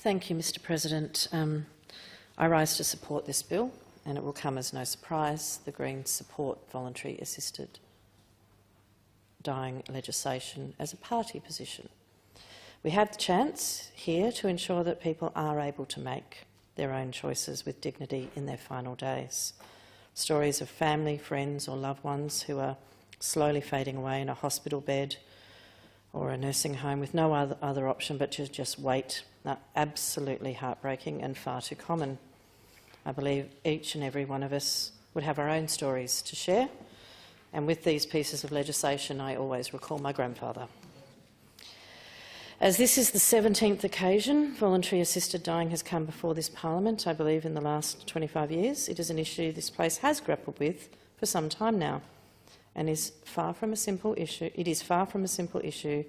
Thank you, Mr President. I rise to support this bill, and it will come as no surprise. The Greens support voluntary assisted dying legislation as a party position. We have the chance here to ensure that people are able to make their own choices with dignity in their final days. Stories of family, friends or loved ones who are slowly fading away in a hospital bed or a nursing home with no other option but to just wait are absolutely heartbreaking and far too common. I believe each and every one of us would have our own stories to share, and with these pieces of legislation I always recall my grandfather. As this is the 17th occasion voluntary assisted dying has come before this parliament, I believe in the last 25 years, it is an issue this place has grappled with for some time now, and is far from a simple issue. It is far from a simple issue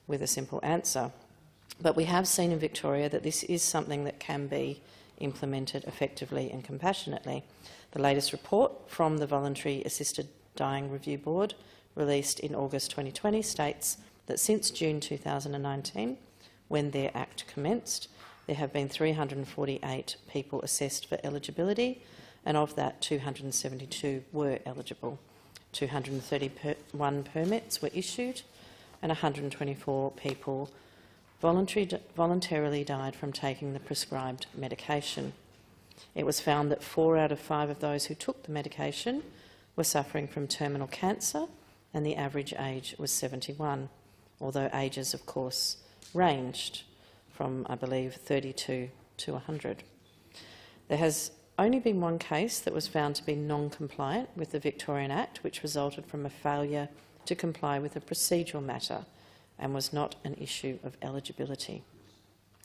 with a simple answer. But we have seen in Victoria that this is something that can be implemented effectively and compassionately. The latest report from the Voluntary Assisted Dying Review Board, released in August 2020, states that since June 2019, when their act commenced, there have been 348 people assessed for eligibility, and of that 272 were eligible. 231 permits were issued and 124 people voluntarily died from taking the prescribed medication. It was found that 4 out of 5 of those who took the medication were suffering from terminal cancer, and the average age was 71, although ages, of course, ranged from, I believe, 32 to 100. There has only been one case that was found to be non-compliant with the Victorian Act, which resulted from a failure to comply with a procedural matter and was not an issue of eligibility.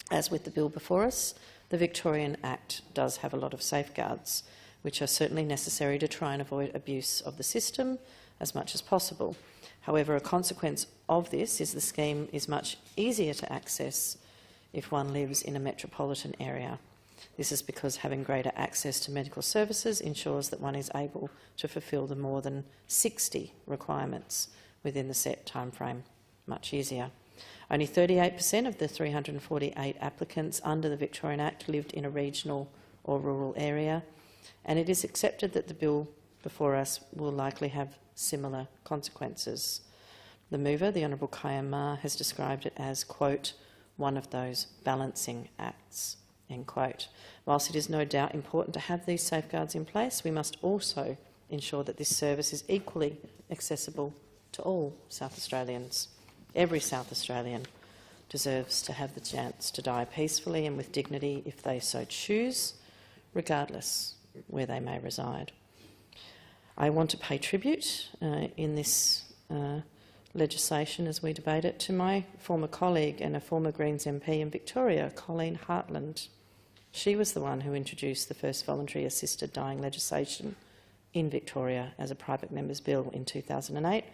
As with the bill before us, the Victorian Act does have a lot of safeguards, which are certainly necessary to try and avoid abuse of the system as much as possible. However, a consequence of this is the scheme is much easier to access if one lives in a metropolitan area. This is because having greater access to medical services ensures that one is able to fulfil the more than 60 requirements within the set timeframe much easier. Only 38% of the 348 applicants under the Victorian Act lived in a regional or rural area, and it is accepted that the bill before us will likely have similar consequences. The mover, the Honourable Kian Ma, has described it as, quote, one of those balancing acts, end quote. Whilst it is no doubt important to have these safeguards in place, we must also ensure that this service is equally accessible to all South Australians. Every South Australian deserves to have the chance to die peacefully and with dignity if they so choose, regardless where they may reside. I want to pay tribute in this legislation as we debate it to my former colleague and a former Greens MP in Victoria, Colleen Hartland. She was the one who introduced the first voluntary assisted dying legislation in Victoria as a private member's bill in 2008,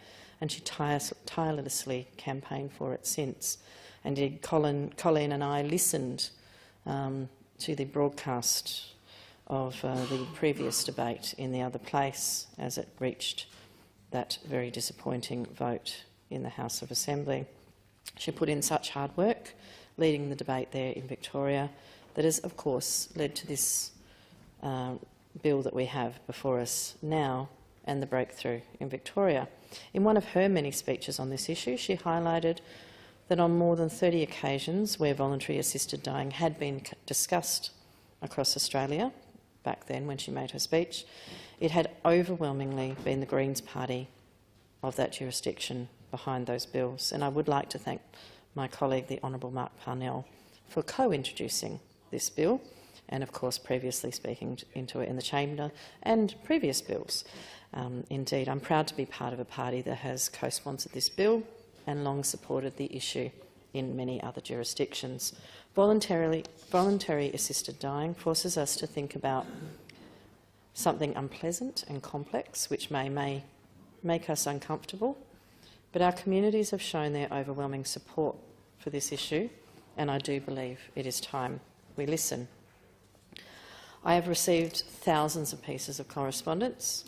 and she tirelessly campaigned for it since. And Colleen and I listened to the broadcast of the previous debate in the other place as it reached that very disappointing vote in the House of Assembly. She put in such hard work leading the debate there in Victoria that has, of course, led to this bill that we have before us now and the breakthrough in Victoria. In one of her many speeches on this issue, she highlighted that on more than 30 occasions where voluntary assisted dying had been discussed across Australia, back then when she made her speech, it had overwhelmingly been the Greens party of that jurisdiction behind those bills. And I would like to thank my colleague, the Honourable Mark Parnell, for co-introducing this bill and, of course, previously speaking into it in the chamber and previous bills. Indeed, I'm proud to be part of a party that has co-sponsored this bill and long supported the issue in many other jurisdictions. Voluntary assisted dying forces us to think about something unpleasant and complex, which may make us uncomfortable, but our communities have shown their overwhelming support for this issue, and I do believe it is time we listen. I have received thousands of pieces of correspondence,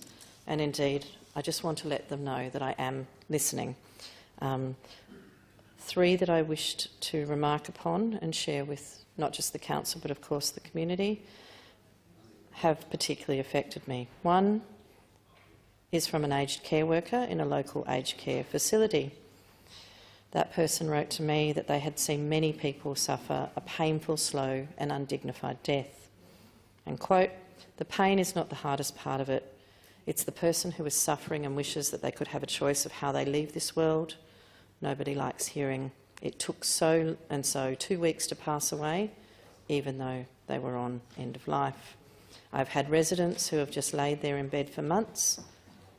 and indeed I just want to let them know that I am listening. 3 that I wished to remark upon and share with not just the council but of course the community, have particularly affected me. One is from an aged care worker in a local aged care facility. That person wrote to me that they had seen many people suffer a painful, slow and undignified death. And quote, "The pain is not the hardest part of it. It's the person who is suffering and wishes that they could have a choice of how they leave this world. Nobody likes hearing it took so and so 2 weeks to pass away, even though they were on end of life. I've had residents who have just laid there in bed for months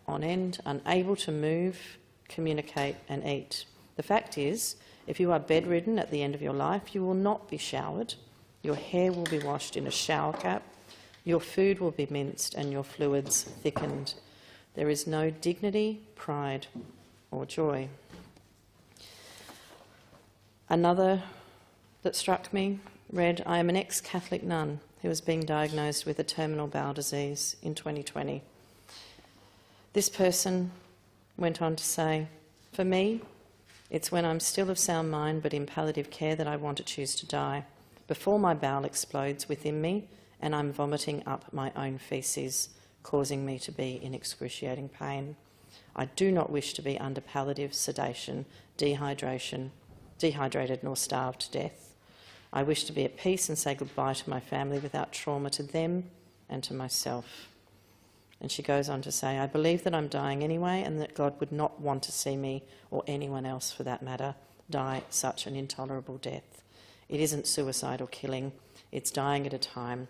on end, unable to move, communicate and eat. The fact is, if you are bedridden at the end of your life, you will not be showered, your hair will be washed in a shower cap, your food will be minced and your fluids thickened. There is no dignity, pride or joy." Another that struck me read, "I am an ex-Catholic nun who was being diagnosed with a terminal bowel disease in 2020. This person went on to say, "For me, it's when I'm still of sound mind but in palliative care that I want to choose to die, before my bowel explodes within me and I'm vomiting up my own faeces, causing me to be in excruciating pain. I do not wish to be under palliative sedation, dehydrated nor starved to death. I wish to be at peace and say goodbye to my family without trauma to them and to myself." And she goes on to say, "I believe that I'm dying anyway and that God would not want to see me, or anyone else for that matter, die such an intolerable death. It isn't suicide or killing, it's dying at a time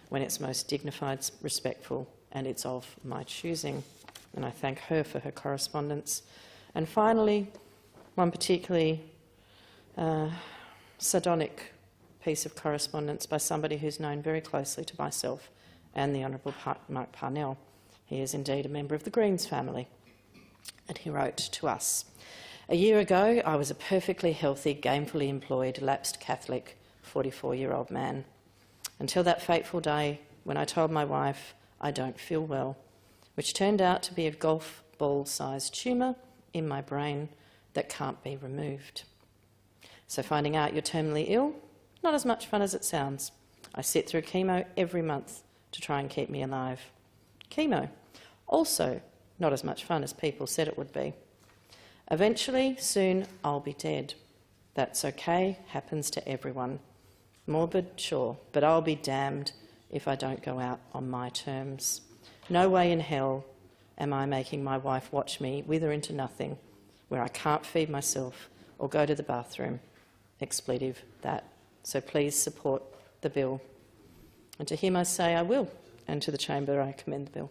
when it's most dignified, respectful, and it's of my choosing." And I thank her for her correspondence. And finally, one particularly sardonic piece of correspondence by somebody who's known very closely to myself and the Honourable Mark Parnell. He is indeed a member of the Greens family. And he wrote to us, "A year ago, I was a perfectly healthy, gainfully employed, lapsed Catholic, 44-year-old man, until that fateful day when I told my wife I don't feel well, which turned out to be a golf ball-sized tumour in my brain that can't be removed. So finding out you're terminally ill, not as much fun as it sounds. I sit through chemo every month to try and keep me alive. Chemo, also not as much fun as people said it would be. Eventually, soon, I'll be dead. That's okay, happens to everyone. Morbid, sure, but I'll be damned if I don't go out on my terms. No way in hell am I making my wife watch me wither into nothing, where I can't feed myself or go to the bathroom. Expletive, that. So please support the bill." And to him I say I will, and to the chamber I commend the bill.